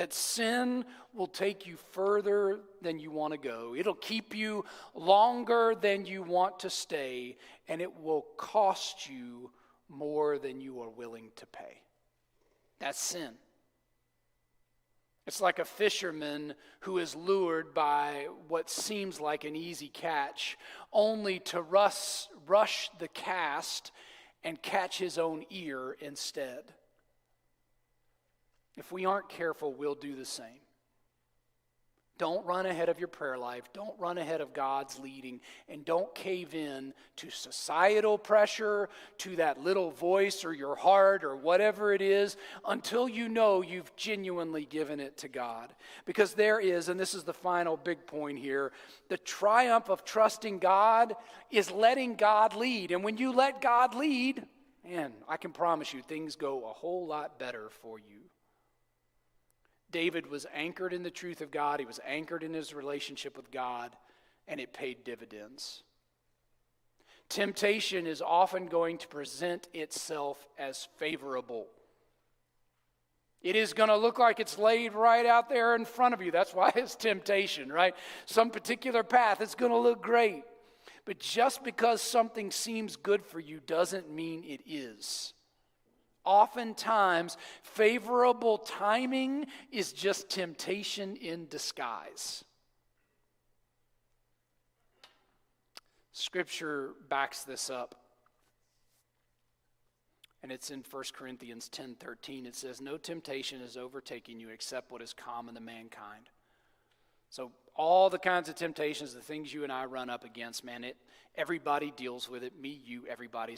That sin will take you further than you want to go. It'll keep you longer than you want to stay, and it will cost you more than you are willing to pay. That's sin. It's like a fisherman who is lured by what seems like an easy catch, only to rush the cast and catch his own ear instead. If we aren't careful, we'll do the same. Don't run ahead of your prayer life. Don't run ahead of God's leading. And don't cave in to societal pressure, to that little voice or your heart or whatever it is, until you know you've genuinely given it to God. Because there is, and this is the final big point here, the triumph of trusting God is letting God lead. And when you let God lead, man, I can promise you things go a whole lot better for you. David was anchored in the truth of God. He was anchored in his relationship with God, and it paid dividends. Temptation is often going to present itself as favorable. It is going to look like it's laid right out there in front of you. That's why it's temptation, right? Some particular path, it's going to look great. But just because something seems good for you doesn't mean it is. Oftentimes, favorable timing is just temptation in disguise. Scripture backs this up. And it's in 1 Corinthians 10:13. It says, "No temptation is overtaking you except what is common to mankind." So all the kinds of temptations, the things you and I run up against, man, everybody deals with it. Me, you, everybody.